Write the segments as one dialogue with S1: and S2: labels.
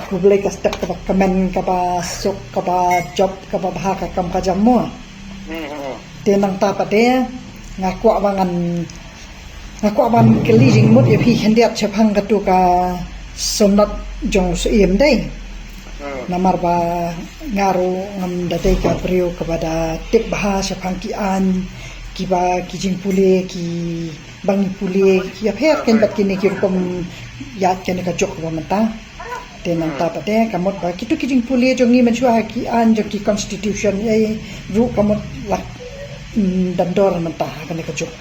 S1: kublai ka step ka kamen ka ba sok ka ba job ka ba bahaka kam ka jammo tenang ta pate ngaku aban keli jingmut ya phi hendiat chapang ka tu ka somnat jong su im dai namar ba ngaru ngam dadai ka priyo kepada tip bahasa pangkian kiba kijing pule ki bangi pule ki apet ken bat kini ki kom ya ken ka jok ba mata tenang ta pate kamot ba kitu kijing pule jongi menchua ki an jo ki constitution ai ru kamot lak dandor mata kan ka jok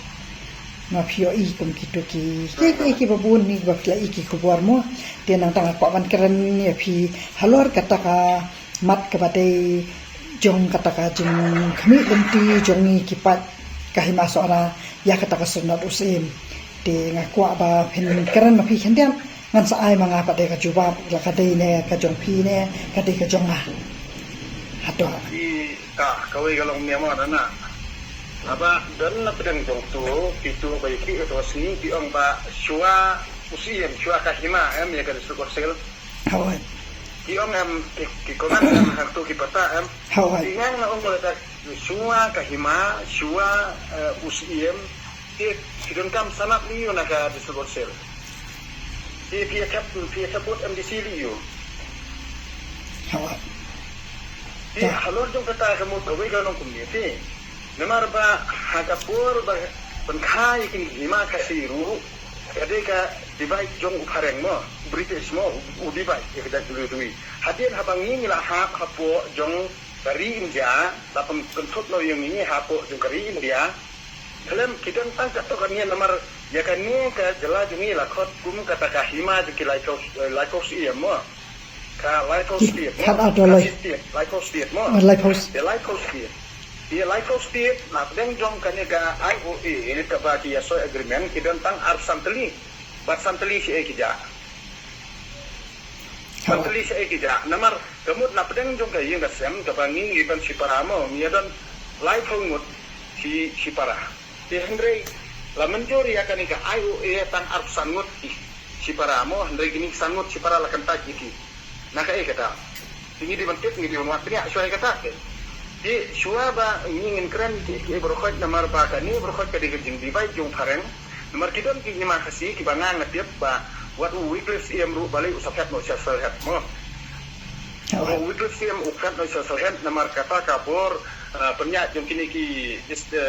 S1: na phio i kom kitu ki babun ni ba kla i ki khobor mo tenang tang ko ban keren ni phi halor kata ka mat ka bate jong kata ka jing khami lenti jongi ki pat kahima sora ya kata ka sunat usim de ngakwa ba phen keren ma phi khendiam ngan sa ai manga pa de ka jubab la ka de ne ka jong phi ne ka de ka jong a hatwa
S2: i ka kawai galong miama dana aba dan na pedang jong tu pitu ba iki to sini di ong ba shua usim shua kahima ya ka disuk sel
S1: hawai
S2: di ong ki koman hang tu ki pata
S1: hawai
S2: dengan na ong ba shua kahima shua usim kidon kam sanap liyo na ka disebut sel pia kaput MDC liyo
S1: hawat
S2: halor jong kata kamu tawai ganong community namar ba hagapur ba benkai kini lima kasiru kadeka dibai jong upareng mo British mo udibai kita dulu hadir habangi ngila hapo jong dari India lapang kentut lo yang ini hapo jong dari India dalam kita tangkap tu kan ni namar ya kan ni ke jelas jungi lakot kum kata kahima jeki laikos iya mo ka laikos dia laikos dia mo laikos dia nak deng jong kan ka IOA ini ka bagi ya so agreement kita tang arf santeli bat santeli si ekija santeli si ekija namar kemut nak deng jong ka yang kasem ka bangi iban si paramo ni dan laikos mut si parah di Hendrei la menjori akan ika IOA tan arf sangut si paramo Hendrei gini sangut si para la kantak iki naka kata tinggi di bentuk ni di rumah tria suai kata ke di suai ba ingin keren ki berkhot namar ba kani berkhot ka di jing di bai jung pareng namar kidon ki nyima khasi ki bangang ngatiap ba wat weeklis iam ru balai usaphat no social health mo weeklis iam ukat no social health namar kata kabor penyak yang kini ki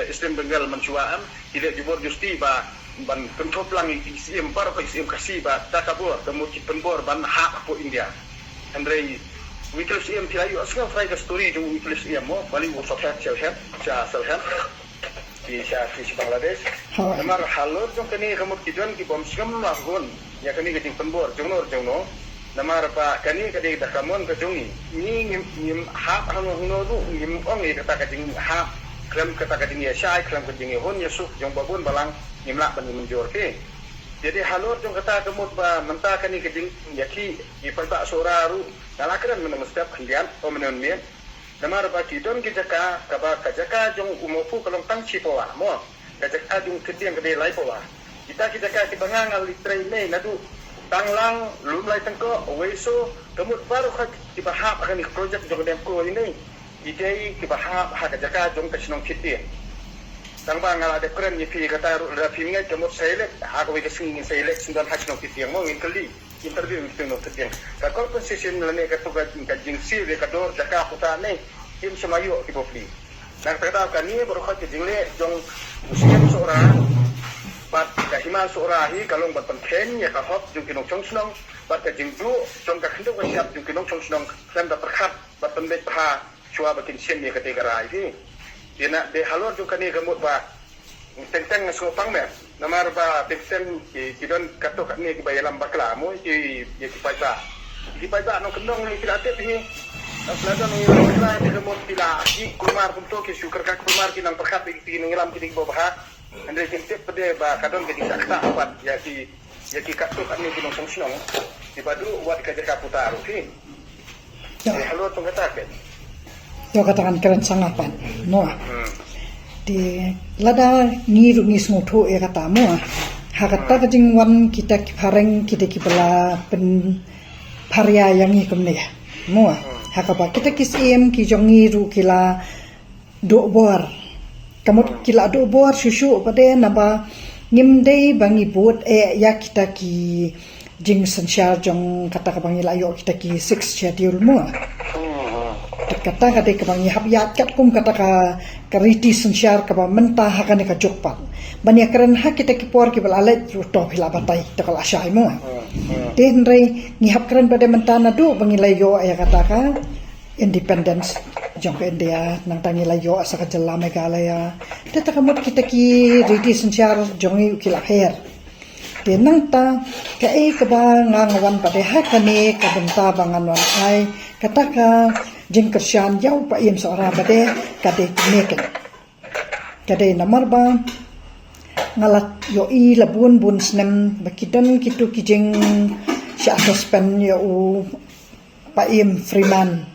S2: Islam Bengal mencuaan tidak jubur justi ba ban kontrol lang isim par ko isim kasi ba takabur kemudian penbor ban hak po India Andre weeklis iam tilayu asal fry ka story jung weeklis iam mo bali wo sokhat selhat di Bangladesh namar halor jung kini kemudian ki bom skam lagun ya kini ke penbor jung no namar pa kani kadi dakamon ka jungi ni ngim hap hanu du ngim ong ni kata kajing hap klam kata kajing ya syai klam kajing hon yusuf jong babun balang ngimla ban menjor ke jadi halor jong kata kemut ba menta kani kajing yaki ipa sora ru dalakran men mustap khandian o men men namar pa kidon ki jaka kaba kajaka jong umopu kalong tang chipowa mo kajaka jong kediang kede lai powa kita jaka ki bangang litre nei nadu tanglang lumlai tengko weso kemut baru hak dibahap akan projek jong demko ini idei dibahap hak jaka jong kesenong kiti tang bang ala de keren ni pi kata ra pi ngai kemut selek hak we kesing selek sundan hak senong kiti mo ngin kali interview itu no kiti ka compensation lane ka to ka jing si de ka dor jaka puta nei tim semayu ki bofli nang kata kan ni baru hak jingle jong usian seorang bat kahima sorahi kalong bat penken ya kahop jung kinong chong snong bat ka jingdu jong ka khendok ka siap jung kinong chong snong klam da perkhat bat pembet pha chua bakin sien ni ka te garai ti dina de halor jung kani gamut ba teng ngaso pang me namar ba teksen ki kidon kato ni ki bayalam bakla mo ki ya ki paiba no kendong ni pilate ti aslada no ila ni gamut pila ki kumar punto ki syukur ka kumar ki nang perkhat ki ngilam ki bo bah Andre kintip pede ba kadon ke disakta apat ya ki katu kan ni binong songsinong di badu wat ka jaka putar ki halo tong kata ke
S1: yo katakan keren sangapan no di lada ngiru ngis ngoto e kata mo hakata kajing wan kita ki pareng kita ki bala pen Paria yang ikum ni mua hakaba kita kisim ki jongi ru kila do bor kamut kila do bor susu pade naba ngimdei bangi bot ya kita ki jing sensyar jong kata ka bangi layo kita ki 6 schedule mua kata ka de ka bangi hab ya kat kum kata ka riti sensyar ka ba mentah hakane ka jokpat bani karen ha kita ki por ki bal alet ru to hila batai to kala syai mua den rei ni hab karen pada mentana do bangi layo ya kata ka independence jong ke India nang tangi layo asa ka jela megalaya teta kamut kita ki riti sensyar jongi kila her den nang ta ka ka ba ngangawan pada hakane ka benta bangan wan ai kata ka jing kersyan jauh pa im seorang pada kade neken kade nomor ba ngalat yo i labun bun snem bakidan kitu kijing sya suspen yo pa im Freeman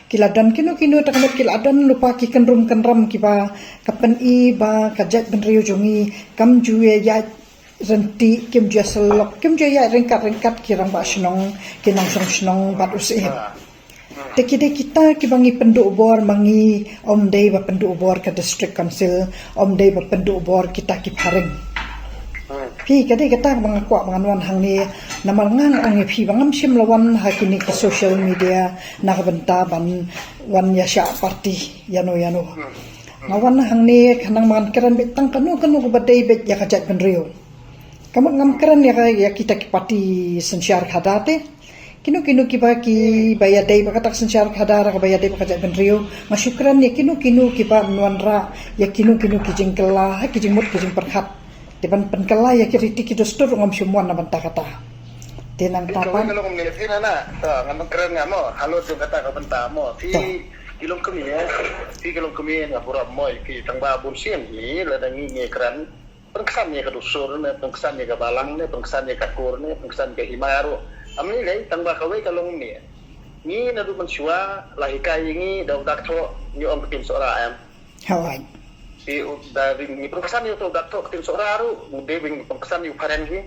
S1: kiladan kinu takamot kiladan lupa ki kenrum kenram ki ba kapen i ba kajat benriu jongi kam juye ya renti kim jaselok kim jaya ringkat kirang ba snong kinang snong bat usih Tekide kita ki bangi penduk bor mangi om dei ba penduk bor ke district council om dei ba penduk bor kita ki paring pi kade kata mangakwa mangan hang ni namal ngang ang pi bangam sim lawan hakini ke social media na benta ban wan ya sya party yano ngawan hang ni kanang mangan keran betang kanu ko badai bet ya kajat benrio kamu ngam keran ya kita ki party sensyar khadate kinu kiba ki bayadai bakatak sensyar khadara ka bayadai bakajat benrio masyukran ya kinu kiba nuanra ya kinu ki jingkela ki jingmut ki jing perkhat depan penkela ya kiriti ki dostur ngam semua na banta kata tenang tapan
S2: kalau ngom ni fina na ngam keren ngamo halo tu kata ka benta mo fi kilong kami ngapura mo ki tangba bunsin ni ladangi ngi keren pengkesan ni ka dusur ne pengkesan ni ka balang ne pengkesan ni ka kur ne pengkesan ke himaru amni lai tangba kawai kalong ni na du mansua lahikai ni daw dakto ni om tim sora am
S1: hawai
S2: si dari ni pengkesan ni to dakto tim sora ru mude bing pengkesan ni paren hi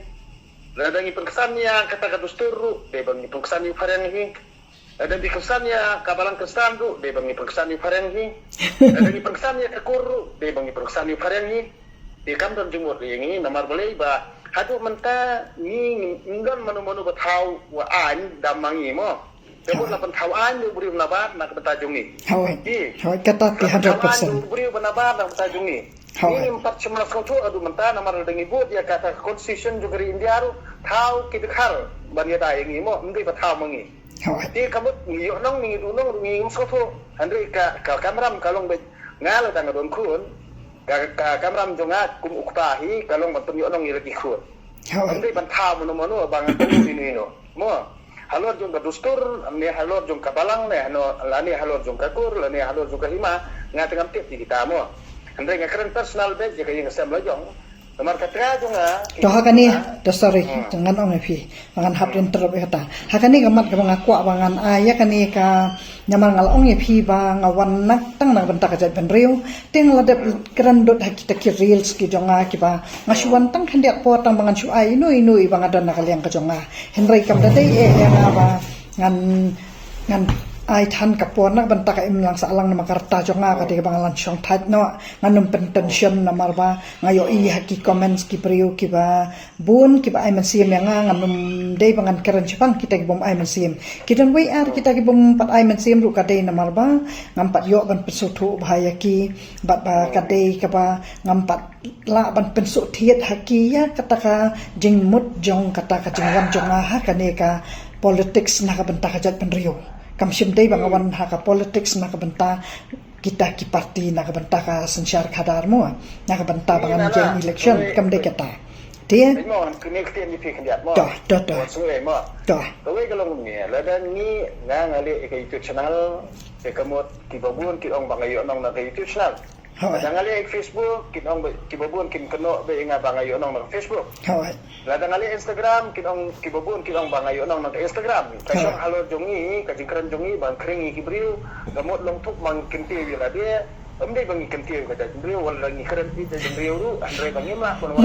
S2: ada ni pengkesan ya kata ka dusturu de bang ni pengkesan ni paren hi ada di kesan ya kabalang kesan ru de bang ni pengkesan ni paren hi ada ni pengkesan ya kur de bang ni pengkesan ni paren hi di kamdan jumur ni namar boleh ba hadu menta ni ngan manu batau wa an damangi mo jabut lapan tau an du buri nabat nak betajung ni
S1: hawai kata 100%
S2: buri nabat nak betajung ni ini 14 kotu adu menta namar dengi bud ya kata constitution juga di India ru tau kita khar bania dai ngi mo ngi batau mangi di kamut yo nong ni du nong ngi soto andre ka kamram kalong be ngal tang don kun kamram jonga kum uktahi kalong batun yo nong iraki khur amde ban tha mono bang ini no mo halor jong dustur amne halor jong kabalang ne no lani halor jong kakur lani halor jong kahima ngatengam tip di kita mo andre ngakren personal be je kayeng sam lajong Kamar katra jonga
S1: to hakani sorry jangan ong pi mangan hapin terop kata hakani gamat ka mga kwa bangan aya kani ka nyamal ngal ong pi ba ngawan nak tang nang benta ka jat benriu ting ladap kerandot hakita ki reels ki jonga ki ba ngasuan tang hendak po tang bangan su ai inu bang adan nakaliang ka jonga henry kam dai nga ba ngan ai than kapor nak benta ka imlang sa alang na makarta jonga ka de bangalan syong that no nganum pentension na marba ngayo i haki comments ki priyo ki ba bun ki ba ai mansim yang nganum de bangan keren Jepang kita ki bom ai mansim kidan we ar kita ki bom pat ai mansim ru ka de na marba ngampat yo ban pesutu bahaya ki bat ba ka de ka ba ngampat la ban pensuk thiet haki ya kata ka jingmut jong kata ka jingwan jonga ha kane ka politics na ka benta ka jat penrio kamsim day bangawan haka politics na kabanta kita ki party na kabanta ka sensyar khadar mo na kabanta bangan jeng election kam de kata dia
S2: mo kini kiti ni fi kendiat mo
S1: to
S2: sungai mo to kalong ni ladan ni ngali ke YouTube channel ke kamot ki babun ki ong bangayo nong na ke YouTube channel ngali Facebook ki ong ki babun kin keno be nga bangayo nong na Facebook ladan ngali Instagram ki ong ki babun ki ong bangayo nong na Instagram kasong halo jongi ka jingkran jongi bang kringi ki briu gamot long tuk mang kinti wi la dia amde bangi kinti ka ta briu wala ngi kran ti ta briu ru andre bangi ma kono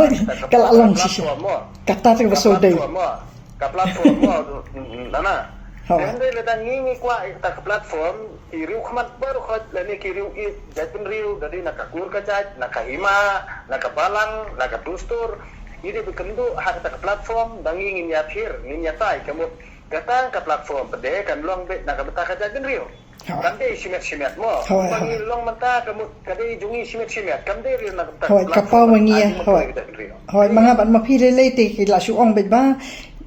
S1: kala long sisi kata ta basodai
S2: ka platform mo dana dan dia lada ngingi kuah kita ke platform kiriu kemat baru kau lani kiriu jatun riu dari nak kakur kajat nak kahima nak kabalang nak katustur ini berkendu hak kita ke platform dan ngingin nyathir ngin nyatai kamu datang ke platform pede kan long bet nak betah kajatun riu kan dia simet mo pangi long mentah kamu kadai jungi simet kan dia nak betah
S1: hoi kapau mangia hoi mangaban ma phi le te ki la su ong bet ba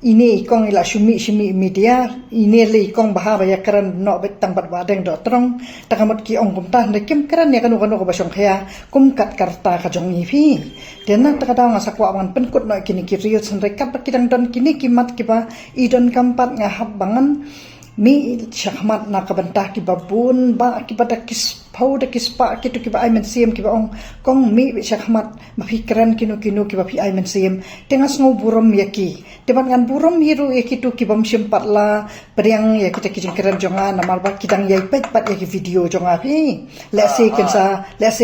S1: ini ikong ila shumi media ini le ikong bahaba ya karan no bet tang bat badeng do trong takamot ki ong kum ta ne kim karan ya kanu ko basong khaya kum kat karta ka jong ni phi dena ta ka nga sakwa ban penkut no kini ki real san rekap kidang don kini kimat ki ba idon kampat nga habbangan mi syahmat na kabantah ki babun ba ki pada kis pau da kis pa ki to ki ba ai men sim ki ba ong kong mi syahmat mafikran kinu ki ba pi ai men sim tengas ngo burom yaki teban ngan burom hiru yaki to ki bam sim patla periang ya kita ki jengkeran jonga namar ba kidang yai pet pat yaki video jonga pi let's say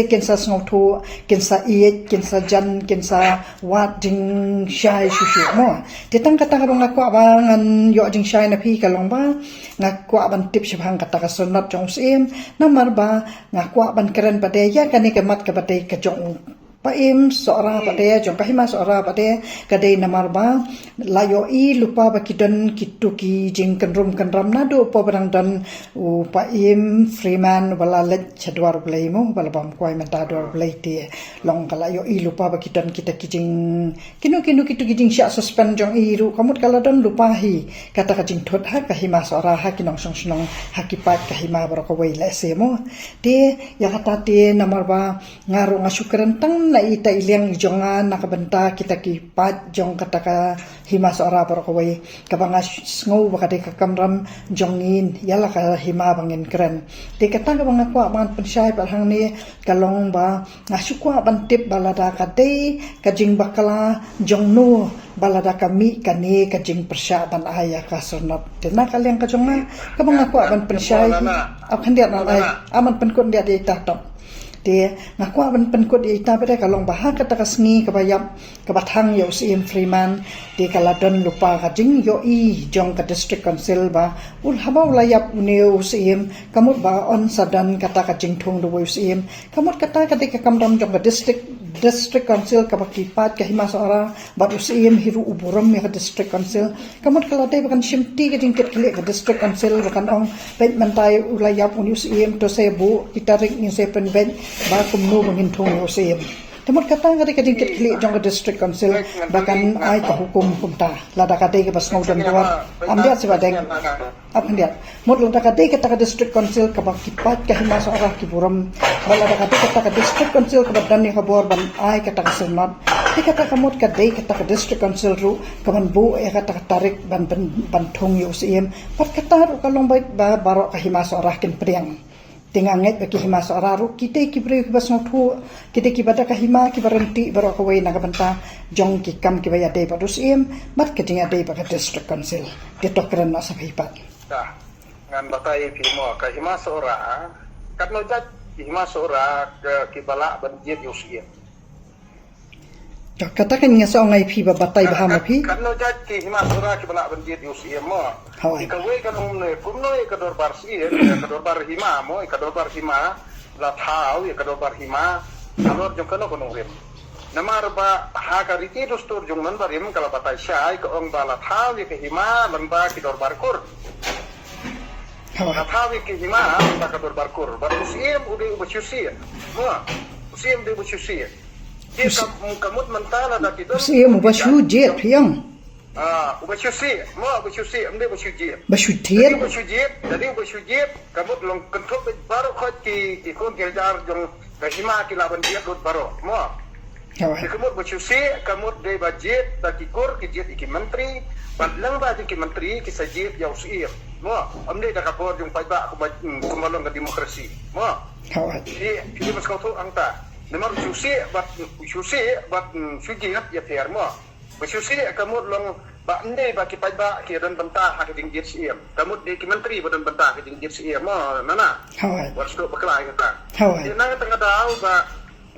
S1: kensa ngo thu kensa iet kensa jan kensa wat ding shai shushu mo tetang kata ka ngakwa ba ngan yo ding shai na pi kalong ba ngakwa ban tip syabang kata ka sonat jong sim namar ba ngakwa ban keren pade ya kani kemat ke pade ke jong paim seorang pade jong kahima seorang pade kadai namar ba layo I lupa ba kidon kitu ki jing kenrum kenram nado po barang dan u paim freeman wala let chadwar blaimu wala bam kwai menta dor blai ti long kala yo I lupa ba kidon kita kijing kinu kitu kijing sya suspend jong I ru kamut kala don lupa hi kata kajing thot ha kahima seorang ha kinong song snong hakipat kahima bar ko wei le semo te ya kata te namar ba ngaru ngasukran tang na ita ilyang jonga nakabenta kita ki pat jong kata ka hima seorang bar ko wei kabanga ngau ba kate ka kamram jongin yala ka hima bangin keren te kata ka banga kwa ban pensai par hang ni kalong ba ngasukwa ban tip balada kate kajing bakala jongnu balada kami kane kajing persya ban aya ka sernap tena kaliang ka jonga ka banga kwa ban pensai akan dia na ai aman penkut dia di tatok dia ngakwa ban penkut di ita pada kalong bahak kata kasngi kabayap kabathang yo sim freeman di kaladon lupa kajing yo I jong ka district council ba ul habau layap uneu sim kamut ba on sadan kata kajing thung do sim kamut kata ka kamdam jong ka district council ka bakipat ka hima sora ba sim hiru uburam ya ka district council kamut kala dai bakan shimti ka jingket kle ka district council bakan ong bet mantai ulayap uneu sim to sebu kita ring ni sepen ben ba kumno bangin thung yo sim temut kata ngari ka jingket kle jong ka district council bakan ai ka hukum kumta lada ka dai ka bas ngau dan buat amdia sebadeng apa dia mut lada ka dai ka district council ka bakipat ka hima sora ki buram bala da kata ka district council ka badan ni habor ban ai kata ka senat ti kata kamut ka dai kata ka district council ru ka ban bu e kata ka tarik ban thong yo sim pat kata ru kalong bait ba baro ka hima sora kin priang tinganget bagi hima sora ru kita ki bre ki bas ngothu kita ki bada ka hima ki barenti baro ka wei na ka banta jong ki kam ki baya dai padus sim mat ka tinga dai ba ka district council ti tokran na sa hipat
S2: dah ngan batai filmo ka hima sora kat no jat hima sora ke kibala banjir yusia
S1: katakan nga sa ngai phi ba batay bahama phi
S2: kan no jat ki hima sora kibala banjir yusia mo ikawe kan umne kumno ikador barsi ikador bar hima mo ikador bar hima la thau ikador bar hima alor jong kano kono rem namar ba ha ka riti dostur jong man barim kala batai syai ko ong bala thau ke hima lamba kidor bar kur Natawi ki hima ba kador barkur ba usim udah ubasyusi mo usim de ubasyusi dia kamut mentala da kidor
S1: usim ubasyuji piyang
S2: ubasyusi mo ubasyusi amde ubasyuji
S1: ubasyuji
S2: jadi ubasyuji kamut long kentuk baru khot ki kon keldar jong kahima ki laban dia dot baro mo kamut ubasyusi kamut de budget da kikur ki jet iki menteri badlang ba ki menteri ki sajib ya usim mo amde da kapor jung pai ba kumalong ka demokrasi mo di mas kau tu angta memang susi bat suji ya ter mo susi kamu long ba ande ba ki pai ba ki dan benta ha ki dinggit sim kamu di ki menteri badan benta ki dinggit sim mo nana wastu bakla kita na tengah dau ba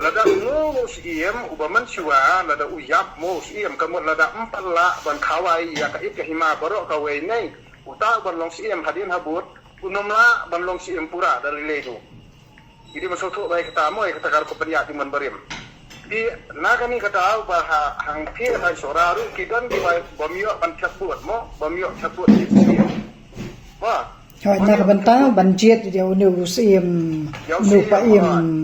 S2: lada mu sim ubaman siwa lada uyap mo sim kamu lada empala ban kawai ya ka hima baro kawai nei uta ban long siem hadin habut unomla ban long siem pura dari ledu jadi masuk baik kata mo kata kar ko penyak di man barim di naga ni kata au bah hang pir hai soraru kidan di bai bomio ban chaput mo bomio chaput di wah
S1: Hoi nak bentang banjir dia unu usim lupa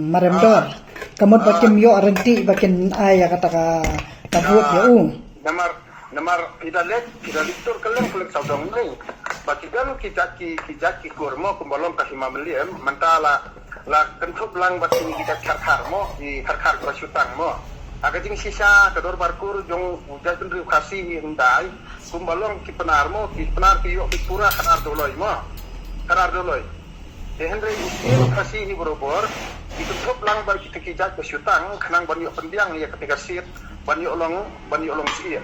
S1: maremdor. Kamot bakin yo renti bakin ayah kata kabut ya
S2: namar kita litur kalian kulit saudong ni bakidan kijaki kurmo kumbalom kahima meliem mentala la kentup lang batin kita karkar mo di karkar bersyutang mo agak jing sisa kedor barkur jong udah tendri kasih hindai kumbalom ki penar ki yo pura kanar doloi mo kanar doloi Henry usil kasih berobor ditutup lang bar kita kijak bersyutang kenang banyak pendiang ya ketika sit banyak long sih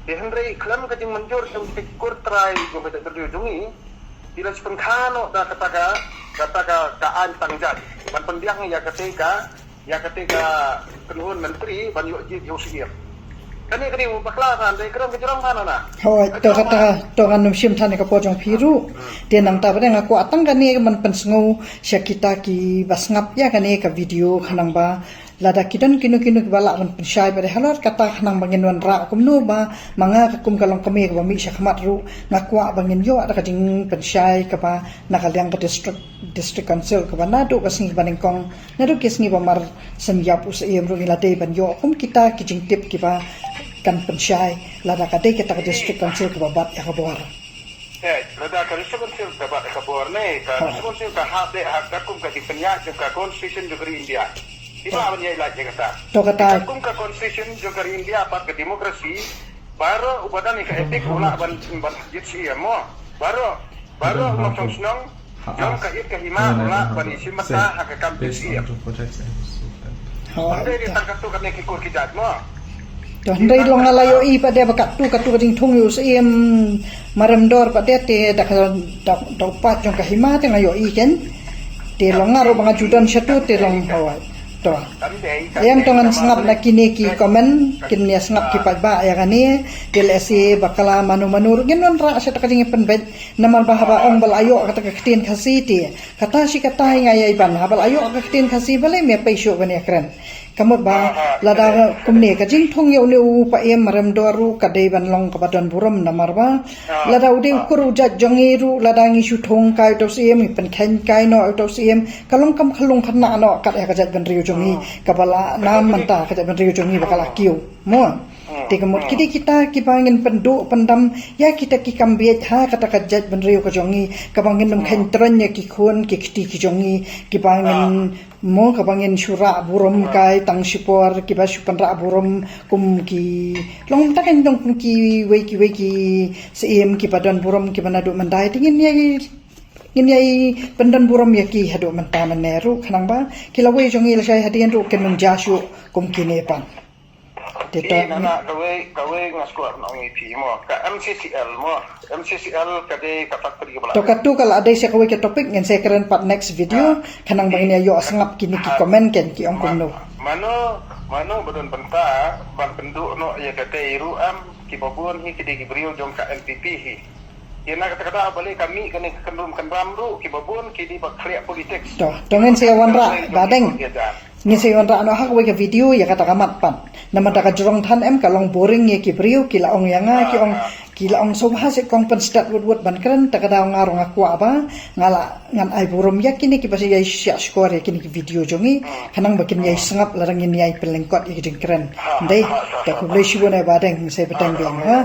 S2: Henry klaim kajing menjur yang dikur try jong kada terjungi tidak sepenkano dah kataga kaan tangjat ban pendiang ya ketika kenuhun menteri banyak usir kani baklasan dai kram kejurang mana na
S1: Hoi to kan sim thane ka pojong piru dia nang ta badeng aku atang kani man pensngu syakita ki basngap ya kani ka video khanang ba lada kidan kinu bala man pensyai pada halor kata khanang bangin wan ra kumnu ba manga kum kalong kami ba mi syakmat ru ngakwa bangin yo ada kajing pensyai ka ba nakaliang ka district council ka ba nadu ka singi banengkong nadu kisngi ba mar semyap usiem ru ilate ban yo kum kita kijing tip ki ba kan pensyai lada kade kita ka district council ka ba bat ya ka bor
S2: lada ka district council ka ba ka bor ne ka district council ka hade hak kum ka dipenya ka constitution negeri India Iba apa yang lagi kata? Kum ka constitution juga India apa ke demokrasi baru ubadan ni ka etik ulah ban jitsi mo baru macam senang jom ka it ka hima ulah ban isi mata hak ka jitsi Ada di tangkap tu kan ki kur kijat mo
S1: to ndai long alayo I pada bakat tu kading thung yu sim maremdor pada te dak pat jong ka hima te ngayo I ken te long ngaro banga judan syatu te long hawai to yang tongan sengap na kini ki komen kini sengap ki ba ya kani dilesi bakala manu genon ra sa takading penbet namal bahaba ong bal ayo kata ketin khasi ti kata si kata ngai ban habal ayo ketin khasi bale me paisyo bani akran kamot ba lada kumne ka jing thong yo ne u pa em maram doru kadai ban long ka badon buram namar ba lada ude kuru ja jongiru lada ngi shu thong kai to sim pen khen kai no to sim kalong kam khalung khana no kat ya ka jat ban riu jongi kabala nam manta ka jat ban riu jongi bakala kiu mo tigamot kidi kita kibangin penduk pendam ya kita ki kambiet ha kata kajat benriu ka jongi kabangin nam khen tron ya ki khun ki kti ki jongi kibangin mo kabangin syura burum kai tang sipor ki ba supan ra burum kum ki long ta kan dong ki weki seem ki padan burum ki banadu mandai tingin yai pendan buram ya ki hadu menta meneru khanang ba kilawe jongi la sai hadian ru ken jasu kum kinepan
S2: Ini nana kawe ngaskuar nong IP mo ka MCCL kade ka factory bala.
S1: To katu kalau ada saya kawe ke topik ngan saya keren part next video kanang bangin yo sengap kini ki komen ken ki ong kumno.
S2: Mano badon benta ban penduk no ya kate iru ki babun hi kide ki brio jom ka MPP hi. Yana kata balik kami kene kendum kendam ru ki babun ki di bakria politik.
S1: To dongen saya wanra badeng. Ni saya wanra ano hak we ke video ya kata kamat pan. Nama daga jurong tan em kalong boring ye ki brio ki la ong yanga ki la ong sobha se kong pen stat wud ban keren ta kada ngarong aku apa ngala ngan ai burum ya kini ki pasi yai sya skor ya kini ki video jongi kanang bakin yai sengap larang ini yai pelengkot ye keren. Ndai ta ku blesi wona badeng saya petang biang ha.